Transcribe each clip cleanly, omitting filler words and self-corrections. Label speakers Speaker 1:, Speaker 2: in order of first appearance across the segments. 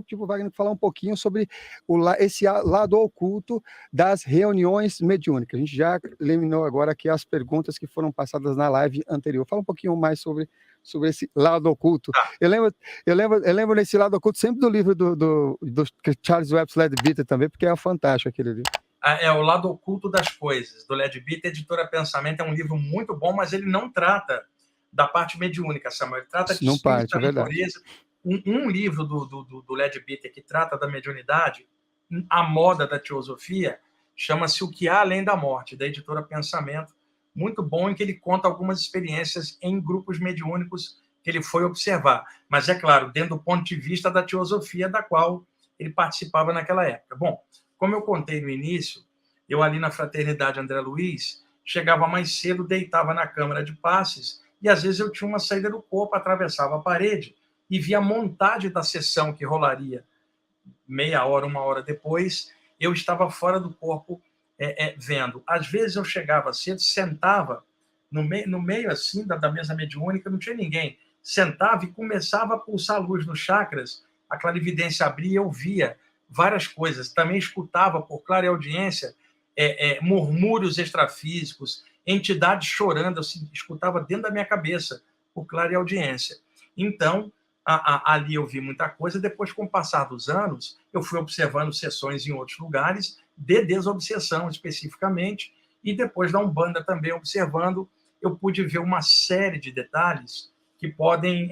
Speaker 1: tipo, Wagner, falar um pouquinho sobre esse lado oculto das reuniões mediúnicas. A gente já eliminou agora aqui as perguntas que foram passadas na live anterior. Fala um pouquinho mais sobre esse lado oculto. Eu lembro desse lado oculto sempre do livro do Charles Webster Leadbeater também, porque é fantástico aquele livro.
Speaker 2: É o lado oculto das coisas, do Leadbeater, Editora Pensamento. É um livro muito bom, mas ele não trata da parte mediúnica, Samuel. Ele trata de espírito da natureza. Um livro do Leadbeater que trata da mediunidade, a moda da teosofia, chama-se O que há além da morte, da Editora Pensamento. Muito bom, em que ele conta algumas experiências em grupos mediúnicos que ele foi observar. Mas, é claro, dentro do ponto de vista da teosofia da qual ele participava naquela época. Bom, como eu contei no início, eu ali na Fraternidade André Luiz, chegava mais cedo, deitava na câmara de passes, e às vezes eu tinha uma saída do corpo, atravessava a parede e via a montagem da sessão que rolaria meia hora, uma hora depois. Eu estava fora do corpo vendo. Às vezes eu chegava cedo, sentava no meio assim da mesa mediúnica, não tinha ninguém. Sentava e começava a pulsar luz nos chakras, a clarividência abria e eu via várias coisas. Também escutava por clareaudiência murmúrios extrafísicos, entidades chorando, eu escutava dentro da minha cabeça por clareaudiência. Então, ali eu vi muita coisa. Depois, com o passar dos anos, eu fui observando sessões em outros lugares, de desobsessão especificamente, e depois da Umbanda também observando, eu pude ver uma série de detalhes que podem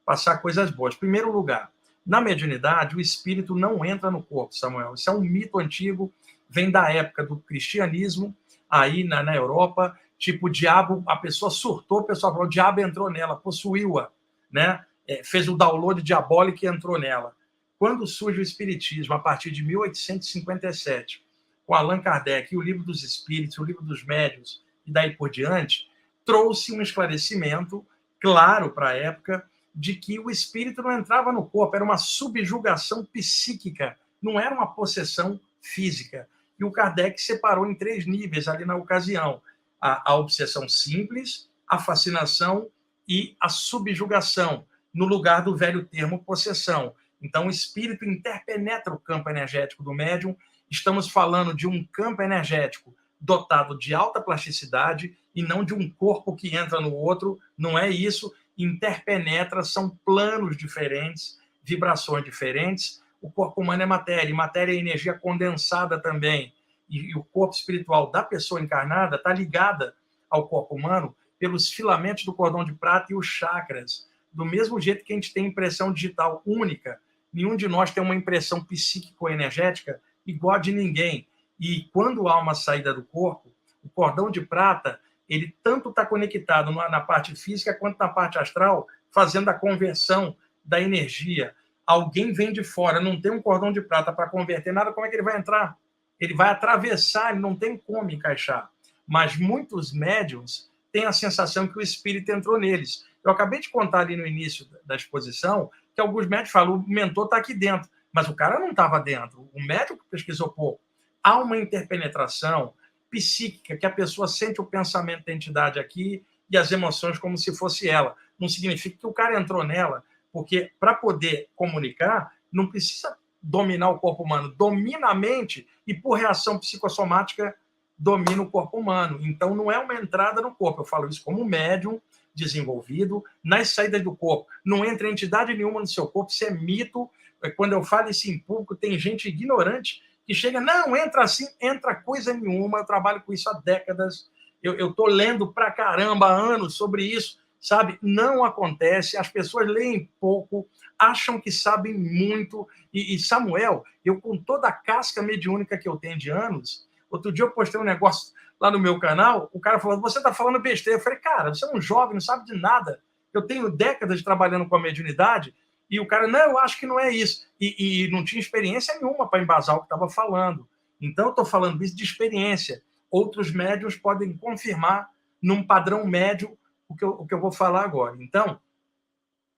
Speaker 2: passar coisas boas. Em primeiro lugar, na mediunidade, o espírito não entra no corpo, Samuel. Isso é um mito antigo, vem da época do cristianismo, aí na Europa, tipo, o diabo, a pessoa surtou, o pessoal falou, o diabo entrou nela, possuiu-a, né? Fez o download diabólico e entrou nela. Quando surge o Espiritismo, a partir de 1857, com Allan Kardec, e o Livro dos Espíritos, o Livro dos Médiuns, e daí por diante, trouxe um esclarecimento claro para a época de que o espírito não entrava no corpo, era uma subjugação psíquica, não era uma possessão física. E o Kardec separou em 3 níveis ali na ocasião: a obsessão simples, a fascinação e a subjugação, no lugar do velho termo possessão. Então, o espírito interpenetra o campo energético do médium. Estamos falando de um campo energético dotado de alta plasticidade e não de um corpo que entra no outro. Não é isso. Interpenetra, são planos diferentes, vibrações diferentes. O corpo humano é matéria, e matéria é energia condensada também. E o corpo espiritual da pessoa encarnada está ligada ao corpo humano pelos filamentos do cordão de prata e os chakras. Do mesmo jeito que a gente tem impressão digital única, nenhum de nós tem uma impressão psíquico-energética igual a de ninguém. E quando há uma saída do corpo, o cordão de prata, ele tanto está conectado na parte física quanto na parte astral, fazendo a conversão da energia. Alguém vem de fora, não tem um cordão de prata para converter nada, como é que ele vai entrar? Ele vai atravessar, ele não tem como encaixar. Mas muitos médiums têm a sensação que o espírito entrou neles. Eu acabei de contar ali no início da exposição que alguns médiums falam, o mentor está aqui dentro, mas o cara não estava dentro. O médico pesquisou pouco. Há uma interpenetração psíquica, que a pessoa sente o pensamento da entidade aqui e as emoções como se fosse ela. Não significa que o cara entrou nela, porque para poder comunicar, não precisa dominar o corpo humano, domina a mente e, por reação psicossomática, domina o corpo humano. Então, não é uma entrada no corpo. Eu falo isso como médium desenvolvido. Nas saídas do corpo, não entra entidade nenhuma no seu corpo, isso é mito. Quando eu falo isso em público, tem gente ignorante que chega, não, entra assim, entra coisa nenhuma. Eu trabalho com isso há décadas. Eu estou lendo pra caramba há anos sobre isso, sabe? Não acontece, as pessoas leem pouco, acham que sabem muito. E Samuel, eu com toda a casca mediúnica que eu tenho de anos, outro dia eu postei um negócio lá no meu canal, o cara falou, você está falando besteira. Eu falei, cara, você é um jovem, não sabe de nada. Eu tenho décadas trabalhando com a mediunidade, e o cara, não, eu acho que não é isso. E não tinha experiência nenhuma para embasar o que estava falando. Então, eu estou falando isso de experiência. Outros médiuns podem confirmar, num padrão médio, o que eu vou falar agora. Então,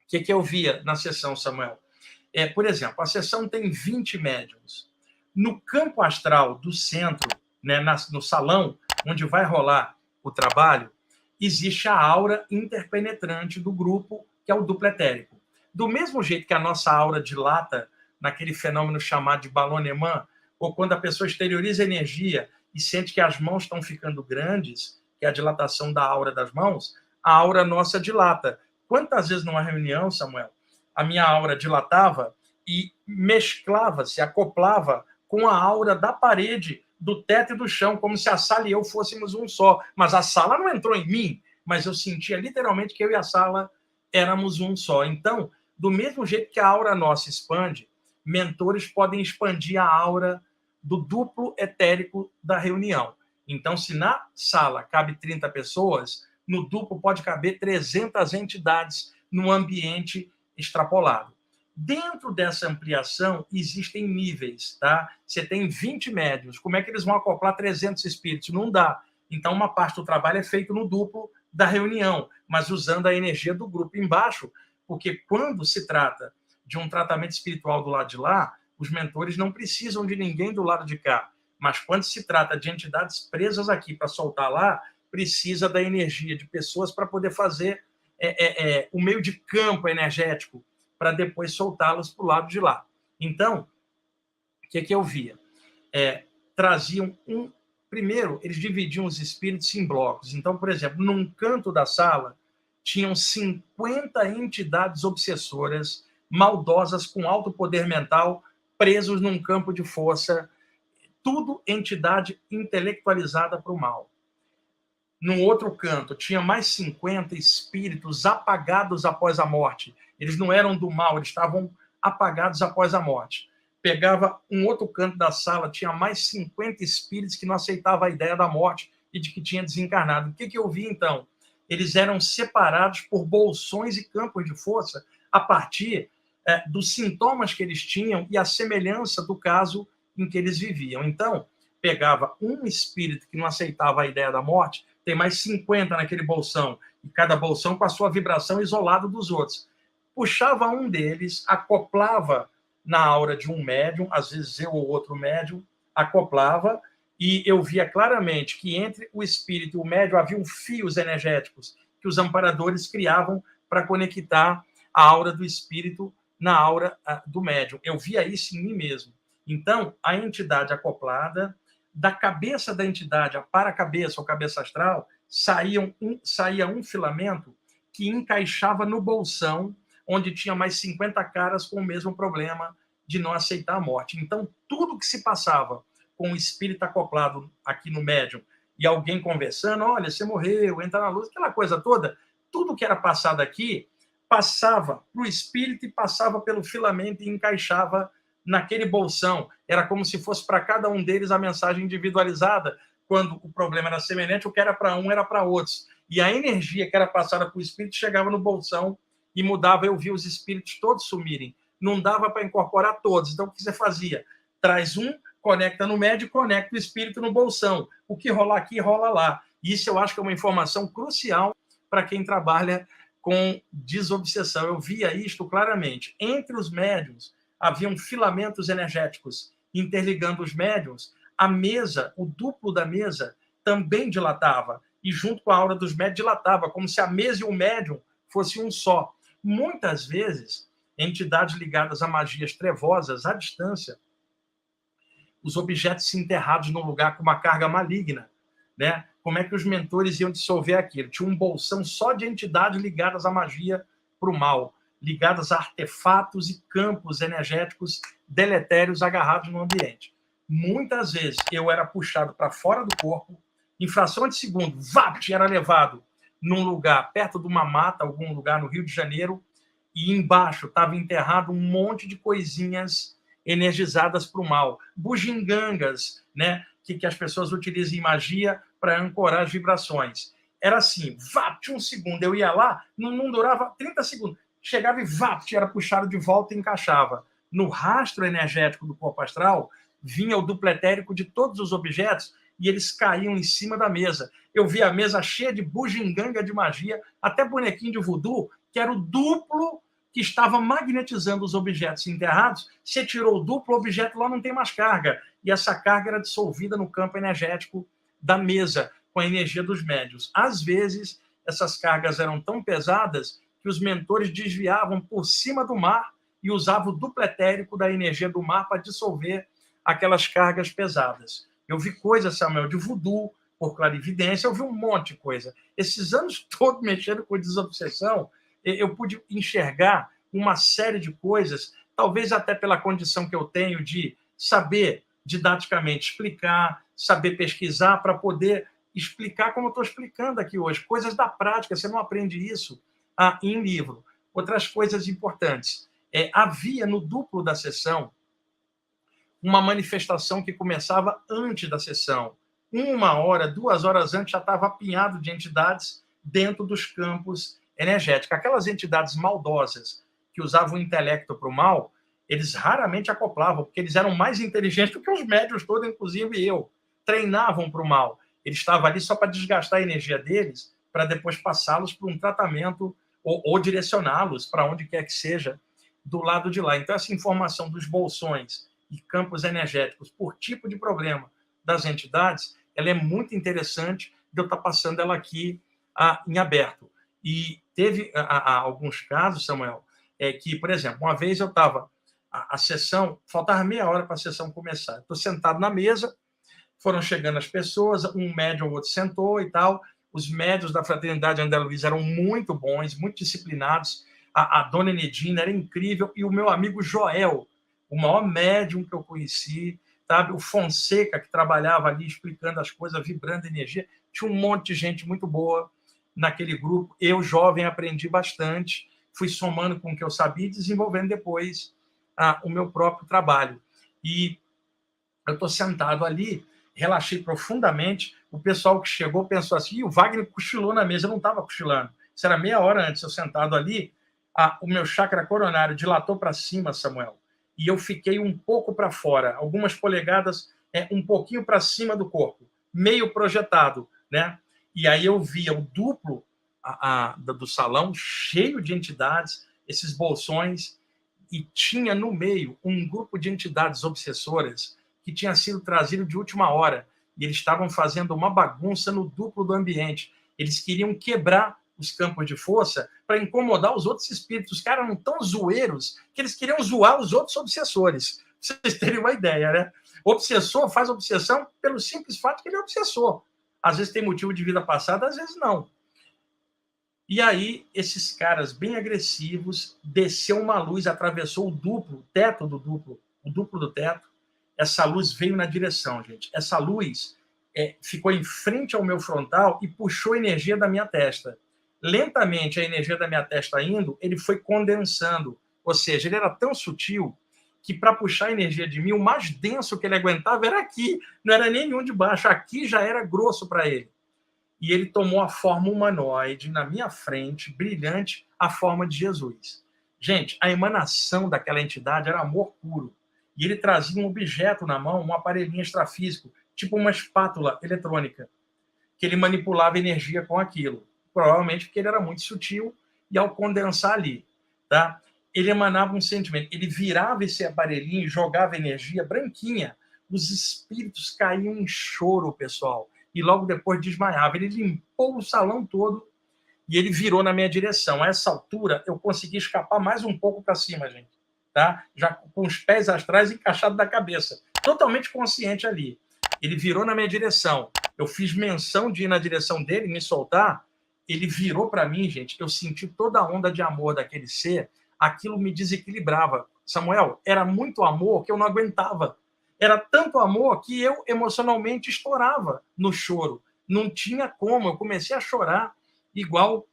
Speaker 2: o que eu via na sessão, Samuel? Por exemplo, a sessão tem 20 médiuns. No campo astral do centro, né, no salão, onde vai rolar o trabalho, existe a aura interpenetrante do grupo, que é o duplo etérico. Do mesmo jeito que a nossa aura dilata naquele fenômeno chamado de ballonnement, ou quando a pessoa exterioriza energia e sente que as mãos estão ficando grandes, que é a dilatação da aura das mãos, a aura nossa dilata. Quantas vezes numa reunião, Samuel, a minha aura dilatava e mesclava-se, acoplava com a aura da parede, do teto e do chão, como se a sala e eu fôssemos um só. Mas a sala não entrou em mim, mas eu sentia literalmente que eu e a sala éramos um só. Então, do mesmo jeito que a aura nossa expande, mentores podem expandir a aura do duplo etérico da reunião. Então, se na sala cabe 30 pessoas, no duplo pode caber 300 entidades num ambiente extrapolado. Dentro dessa ampliação, existem níveis, tá? Você tem 20 médiuns, como é que eles vão acoplar 300 espíritos? Não dá. Então, uma parte do trabalho é feito no duplo da reunião, mas usando a energia do grupo embaixo, porque quando se trata de um tratamento espiritual do lado de lá, os mentores não precisam de ninguém do lado de cá. Mas quando se trata de entidades presas aqui para soltar lá, precisa da energia de pessoas para poder fazer o meio de campo energético para depois soltá-los para o lado de lá. Então, o que eu via? Traziam primeiro, eles dividiam os espíritos em blocos. Então, por exemplo, num canto da sala, tinham 50 entidades obsessoras, maldosas, com alto poder mental, presos num campo de força, tudo entidade intelectualizada para o mal. No outro canto, tinha mais 50 espíritos apagados após a morte. Eles não eram do mal, eles estavam apagados após a morte. Pegava um outro canto da sala, tinha mais 50 espíritos que não aceitavam a ideia da morte e de que tinha desencarnado. O que eu vi, então? Eles eram separados por bolsões e campos de força a partir dos sintomas que eles tinham e a semelhança do caso em que eles viviam. Então, pegava um espírito que não aceitava a ideia da morte, tem mais 50 naquele bolsão, e cada bolsão com a sua vibração isolado dos outros. Puxava um deles, acoplava na aura de um médium, às vezes eu ou outro médium, acoplava, e eu via claramente que entre o espírito e o médium haviam fios energéticos que os amparadores criavam para conectar a aura do espírito na aura do médium. Eu via isso em mim mesmo. Então, a entidade acoplada, da cabeça da entidade para a cabeça ou cabeça astral, saía um filamento que encaixava no bolsão, onde tinha mais 50 caras com o mesmo problema de não aceitar a morte. Então, tudo que se passava com o espírito acoplado aqui no médium e alguém conversando, olha, você morreu, entra na luz, aquela coisa toda, tudo que era passado aqui passava para o espírito e passava pelo filamento e encaixava naquele bolsão. Era como se fosse para cada um deles a mensagem individualizada, quando o problema era semelhante, o que era para um era para outros. E a energia que era passada para o espírito chegava no bolsão e mudava. Eu via os espíritos todos sumirem. Não dava para incorporar todos. Então, o que você fazia? Traz um, conecta no médio e conecta o espírito no bolsão. O que rolar aqui, rola lá. Isso eu acho que é uma informação crucial para quem trabalha com desobsessão. Eu via isto claramente. Entre os médiuns, haviam filamentos energéticos interligando os médiuns. A mesa, o duplo da mesa, também dilatava. E junto com a aura dos médiuns dilatava, como se a mesa e o médium fossem um só. Muitas vezes, entidades ligadas a magias trevosas, à distância, os objetos enterrados num lugar com uma carga maligna, né? Como é que os mentores iam dissolver aquilo? Tinha um bolsão só de entidades ligadas à magia para o mal, ligadas a artefatos e campos energéticos deletérios agarrados no ambiente. Muitas vezes eu era puxado para fora do corpo, em fração de segundo, era levado num lugar perto de uma mata, algum lugar no Rio de Janeiro, e embaixo estava enterrado um monte de coisinhas energizadas para o mal, bugigangas, né, que as pessoas utilizam em magia para ancorar as vibrações. Era assim, tinha um segundo, eu ia lá, não durava 30 segundos, chegava e era puxado de volta e encaixava. No rastro energético do corpo astral, vinha o duplo etérico de todos os objetos e eles caíam em cima da mesa. Eu via a mesa cheia de bugiganga de magia, até bonequinho de voodoo, que era o duplo que estava magnetizando os objetos enterrados. Você tirou o duplo, o objeto lá não tem mais carga. E essa carga era dissolvida no campo energético da mesa, com a energia dos médiuns. Às vezes, essas cargas eram tão pesadas que os mentores desviavam por cima do mar e usavam o duplo etérico da energia do mar para dissolver aquelas cargas pesadas. Eu vi coisas, Samuel, de voodoo, por clarividência, eu vi um monte de coisa. Esses anos todos mexendo com desobsessão, eu pude enxergar uma série de coisas, talvez até pela condição que eu tenho de saber didaticamente explicar, saber pesquisar para poder explicar como eu estou explicando aqui hoje. Coisas da prática, você não aprende isso em livro. Outras coisas importantes. Havia no duplo da sessão uma manifestação que começava antes da sessão. 1 hora, 2 horas antes, já estava apinhado de entidades dentro dos campos energéticos. Aquelas entidades maldosas que usavam o intelecto para o mal, eles raramente acoplavam, porque eles eram mais inteligentes do que os médios todos, inclusive eu. Treinavam para o mal. Eles estavam ali só para desgastar a energia deles, para depois passá-los para um tratamento ou direcioná-los para onde quer que seja do lado de lá. Então, essa informação dos bolsões e campos energéticos por tipo de problema das entidades, ela é muito interessante de eu estar passando ela aqui em aberto. E teve alguns casos, Samuel, que, por exemplo, uma vez eu estava, a sessão, faltava meia hora para a sessão começar. Estou sentado na mesa, foram chegando as pessoas, um médium ou outro sentou e tal. Os médios da Fraternidade André Luiz eram muito bons, muito disciplinados. A dona Enedina era incrível. E o meu amigo Joel, o maior médium que eu conheci, sabe? O Fonseca, que trabalhava ali explicando as coisas, vibrando energia. Tinha um monte de gente muito boa naquele grupo. Eu, jovem, aprendi bastante. Fui somando com o que eu sabia e desenvolvendo depois o meu próprio trabalho. E eu estou sentado ali, relaxei profundamente. O pessoal que chegou pensou assim, o Wagner cochilou na mesa. Eu não estava cochilando. Isso era meia hora antes, eu sentado ali. O meu chakra coronário dilatou para cima, Samuel. E eu fiquei um pouco para fora, algumas polegadas, um pouquinho para cima do corpo, meio projetado, né? E aí eu via o duplo do salão cheio de entidades, esses bolsões, e tinha no meio um grupo de entidades obsessoras que tinha sido trazido de última hora, e eles estavam fazendo uma bagunça no duplo do ambiente. Eles queriam quebrar os campos de força para incomodar os outros espíritos. Os caras eram tão zoeiros que eles queriam zoar os outros obsessores. Pra vocês terem uma ideia, né? O obsessor faz obsessão pelo simples fato que ele é obsessor. Às vezes tem motivo de vida passada, às vezes não. E aí, esses caras bem agressivos, desceu uma luz, atravessou o duplo, o teto do duplo, o duplo do teto. Essa luz veio na direção, gente. Essa luz ficou em frente ao meu frontal e puxou a energia da minha testa. Lentamente, a energia da minha testa indo, ele foi condensando. Ou seja, ele era tão sutil que, para puxar a energia de mim, o mais denso que ele aguentava era aqui, não era nenhum de baixo. Aqui já era grosso para ele. E ele tomou a forma humanoide na minha frente, brilhante, a forma de Jesus. Gente, a emanação daquela entidade era amor puro. E ele trazia um objeto na mão, um aparelhinho extrafísico, tipo uma espátula eletrônica, que ele manipulava energia com aquilo. Provavelmente porque ele era muito sutil e, ao condensar ali, tá? Ele emanava um sentimento. Ele virava esse aparelhinho e jogava energia branquinha. Os espíritos caíam em choro, pessoal, e logo depois desmaiava. Ele limpou o salão todo e ele virou na minha direção. A essa altura, eu consegui escapar mais um pouco para cima, gente, tá? Já com os pés atrás encaixados na cabeça, totalmente consciente ali. Ele virou na minha direção. Eu fiz menção de ir na direção dele, me soltar. Ele virou para mim, gente. Eu senti toda a onda de amor daquele ser. Aquilo me desequilibrava. Samuel, era muito amor que eu não aguentava. Era tanto amor que eu emocionalmente estourava no choro. Não tinha como. Eu comecei a chorar igual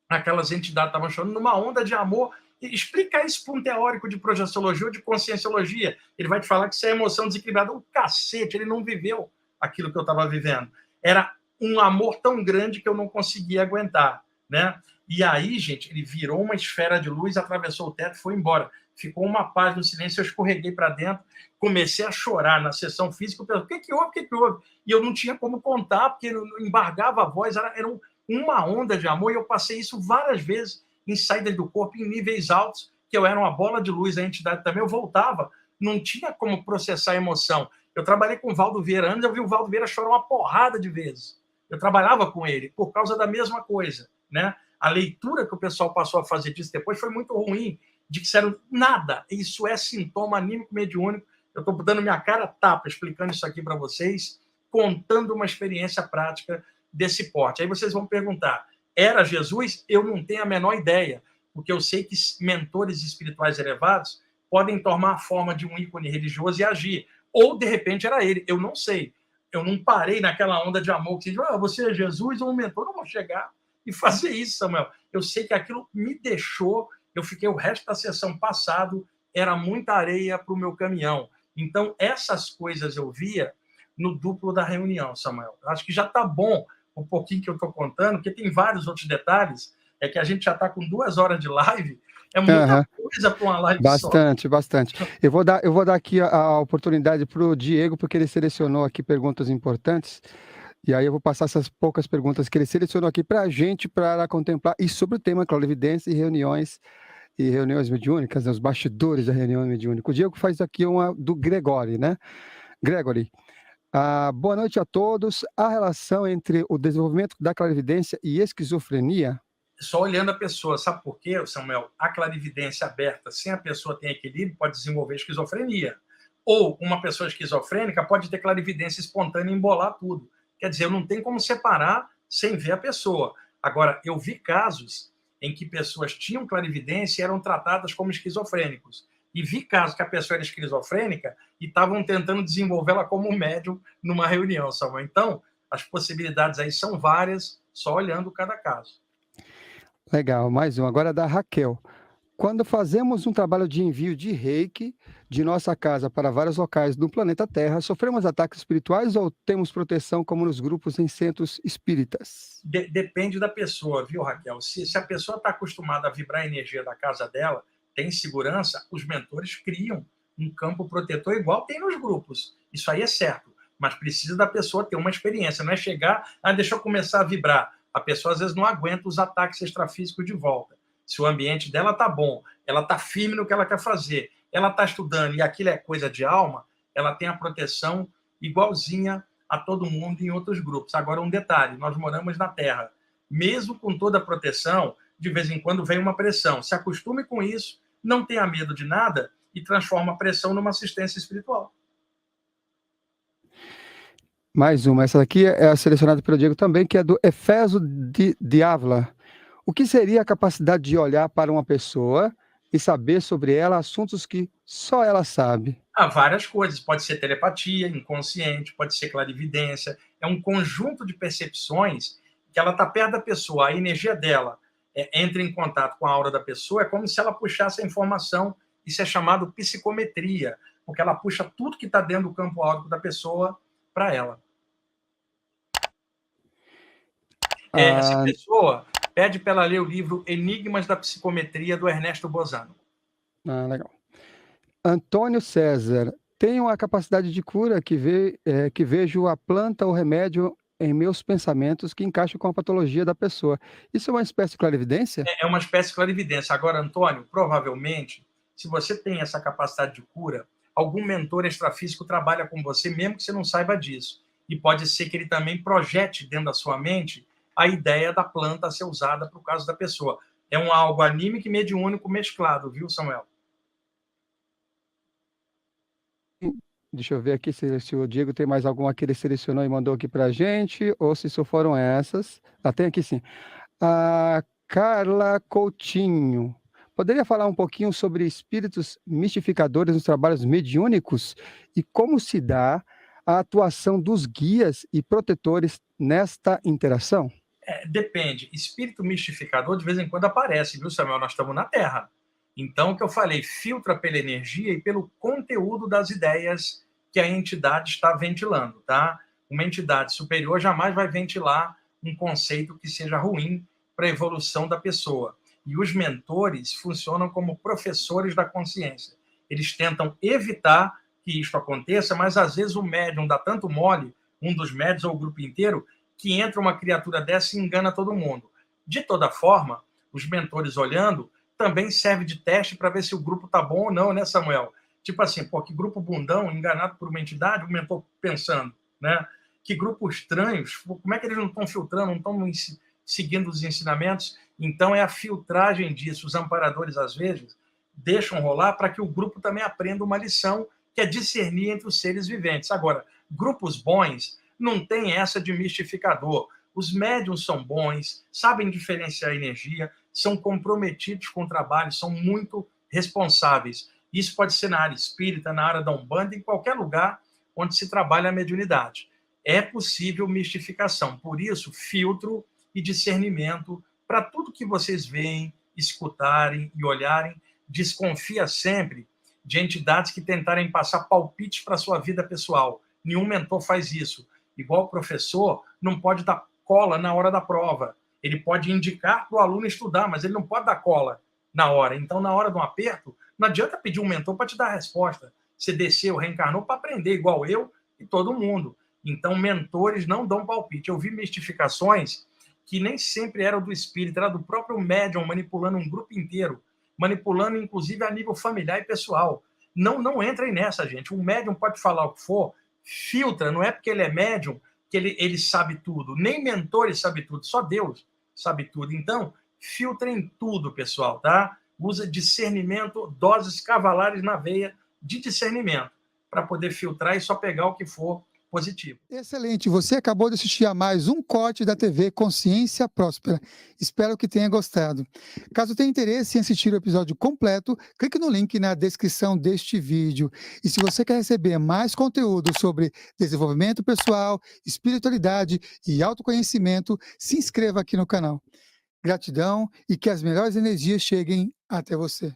Speaker 2: aquelas entidades estavam chorando, numa onda de amor. Explica isso para um teórico de projeciologia ou de conscienciologia. Ele vai te falar que isso é emoção desequilibrada. O cacete, ele não viveu aquilo que eu estava vivendo. Era um amor tão grande que eu não conseguia aguentar, né? E aí, gente, ele virou uma esfera de luz, atravessou o teto e foi embora. Ficou uma paz no silêncio, eu escorreguei para dentro, comecei a chorar na sessão física. Eu pensei, o que houve? O que houve? E eu não tinha como contar, porque embargava a voz, era uma onda de amor, e eu passei isso várias vezes em saída do corpo, em níveis altos, que eu era uma bola de luz, a entidade também, eu voltava, não tinha como processar a emoção. Eu trabalhei com o Valdo Vieira, antes eu vi o Valdo Vieira chorar uma porrada de vezes. Eu trabalhava com ele por causa da mesma coisa, né? A leitura que o pessoal passou a fazer disso depois foi muito ruim, de que disseram nada, isso é sintoma anímico mediúnico. Eu estou dando minha cara tapa explicando isso aqui para vocês, contando uma experiência prática desse porte. Aí vocês vão perguntar, era Jesus? Eu não tenho a menor ideia, porque eu sei que mentores espirituais elevados podem tomar a forma de um ícone religioso e agir. Ou, de repente, era ele. Eu não sei. Eu não parei naquela onda de amor que você é Jesus ou um mentor. Eu não vou chegar e fazer isso, Samuel. Eu sei que aquilo me deixou. Eu fiquei o resto da sessão passado, era muita areia para o meu caminhão. Então, essas coisas eu via no duplo da reunião, Samuel. Acho que já está bom um pouquinho que eu estou contando, porque tem vários outros detalhes. É que a gente já está com 2 horas de live. É muita coisa para uma live
Speaker 1: bastante, só. Bastante. Eu vou dar aqui a oportunidade para o Diego, porque ele selecionou aqui perguntas importantes. E aí eu vou passar essas poucas perguntas que ele selecionou aqui para a gente, para contemplar, e sobre o tema clarividência e reuniões mediúnicas, né, os bastidores da reunião mediúnica. O Diego faz aqui uma do Gregory, né? Gregory, boa noite a todos. A relação entre o desenvolvimento da clarividência e esquizofrenia?
Speaker 2: Só olhando a pessoa, sabe por quê, Samuel? A clarividência aberta, sem a pessoa ter equilíbrio, pode desenvolver esquizofrenia. Ou uma pessoa esquizofrênica pode ter clarividência espontânea e embolar tudo. Quer dizer, eu não tenho como separar sem ver a pessoa. Agora, eu vi casos em que pessoas tinham clarividência e eram tratadas como esquizofrênicos. E vi casos que a pessoa era esquizofrênica e estavam tentando desenvolvê-la como um médium numa reunião, Samuel. Então, as possibilidades aí são várias, só olhando cada caso.
Speaker 1: Legal, mais um. Agora da Raquel. Quando fazemos um trabalho de envio de reiki de nossa casa para vários locais do planeta Terra, sofremos ataques espirituais ou temos proteção como nos grupos em centros espíritas?
Speaker 2: Depende da pessoa, viu, Raquel? Se a pessoa está acostumada a vibrar a energia da casa dela, tem segurança, os mentores criam um campo protetor igual tem nos grupos. Isso aí é certo. Mas precisa da pessoa ter uma experiência, não é chegar, deixa eu começar a vibrar. A pessoa, às vezes, não aguenta os ataques extrafísicos de volta. Se o ambiente dela está bom, ela está firme no que ela quer fazer, ela está estudando e aquilo é coisa de alma, ela tem a proteção igualzinha a todo mundo em outros grupos. Agora, um detalhe, nós moramos na Terra. Mesmo com toda a proteção, de vez em quando vem uma pressão. Se acostume com isso, não tenha medo de nada e transforma a pressão numa assistência espiritual.
Speaker 1: Mais uma. Essa daqui é selecionada pelo Diego também, que é do Efésio de Ávila. O que seria a capacidade de olhar para uma pessoa e saber sobre ela assuntos que só ela sabe?
Speaker 2: Há várias coisas. Pode ser telepatia, inconsciente, pode ser clarividência. É um conjunto de percepções que ela está perto da pessoa. A energia dela entra em contato com a aura da pessoa. É como se ela puxasse a informação. Isso é chamado psicometria, porque ela puxa tudo que está dentro do campo áurico da pessoa para ela. Essa pessoa pede para ela ler o livro Enigmas da Psicometria, do Ernesto Bozano.
Speaker 1: Legal. Antônio César, tenho a capacidade de cura que vejo a planta ou remédio em meus pensamentos que encaixam com a patologia da pessoa. Isso é uma espécie de clarividência?
Speaker 2: É uma espécie de clarividência. Agora, Antônio, provavelmente, se você tem essa capacidade de cura, algum mentor extrafísico trabalha com você, mesmo que você não saiba disso. E pode ser que ele também projete dentro da sua mente a ideia da planta a ser usada para o caso da pessoa. É algo anímico e mediúnico mesclado, viu, Samuel?
Speaker 1: Deixa eu ver aqui se o Diego tem mais alguma que ele selecionou e mandou aqui para a gente, ou se só foram essas. Tem aqui sim. A Carla Coutinho. Poderia falar um pouquinho sobre espíritos mistificadores nos trabalhos mediúnicos e como se dá a atuação dos guias e protetores nesta interação?
Speaker 2: Depende. Espírito mistificador de vez em quando aparece, viu, Samuel? Nós estamos na Terra. Então, o que eu falei, filtra pela energia e pelo conteúdo das ideias que a entidade está ventilando, tá? Uma entidade superior jamais vai ventilar um conceito que seja ruim para a evolução da pessoa. E os mentores funcionam como professores da consciência. Eles tentam evitar que isto aconteça, mas às vezes o médium dá tanto mole, um dos médios ou o grupo inteiro, que entra uma criatura dessa e engana todo mundo. De toda forma, os mentores olhando também serve de teste para ver se o grupo tá bom ou não, né, Samuel? Tipo assim, que grupo bundão, enganado por uma entidade, o mentor pensando, né? Que grupo estranhos, como é que eles não estão filtrando, não estão seguindo os ensinamentos? Então, é a filtragem disso. Os amparadores, às vezes, deixam rolar para que o grupo também aprenda uma lição, que é discernir entre os seres viventes. Agora, grupos bons não tem essa de mistificador. Os médiums são bons, sabem diferenciar a energia, são comprometidos com o trabalho, são muito responsáveis. Isso pode ser na área espírita, na área da Umbanda, em qualquer lugar onde se trabalha a mediunidade. É possível mistificação. Por isso, filtro e discernimento para tudo que vocês veem, escutarem e olharem. Desconfia sempre de entidades que tentarem passar palpites para a sua vida pessoal. Nenhum mentor faz isso. Igual o professor não pode dar cola na hora da prova. Ele pode indicar para o aluno estudar, mas ele não pode dar cola na hora. Então, na hora de um aperto, não adianta pedir um mentor para te dar a resposta. Você desceu, reencarnou para aprender, igual eu e todo mundo. Então, mentores não dão palpite. Eu vi mistificações que nem sempre eram do espírito, era do próprio médium manipulando um grupo inteiro, manipulando, inclusive, a nível familiar e pessoal. Não entrem nessa, gente. Um médium pode falar o que for, filtra, não é porque ele é médium que ele sabe tudo. Nem mentores sabe tudo, só Deus sabe tudo. Então, filtrem tudo, pessoal, tá? Usa discernimento, doses cavalares na veia de discernimento, para poder filtrar e só pegar o que for positivo.
Speaker 1: Excelente. Você acabou de assistir a mais um corte da TV Consciência Próspera. Espero que tenha gostado. Caso tenha interesse em assistir o episódio completo, clique no link na descrição deste vídeo. E se você quer receber mais conteúdo sobre desenvolvimento pessoal, espiritualidade e autoconhecimento, se inscreva aqui no canal. Gratidão e que as melhores energias cheguem até você.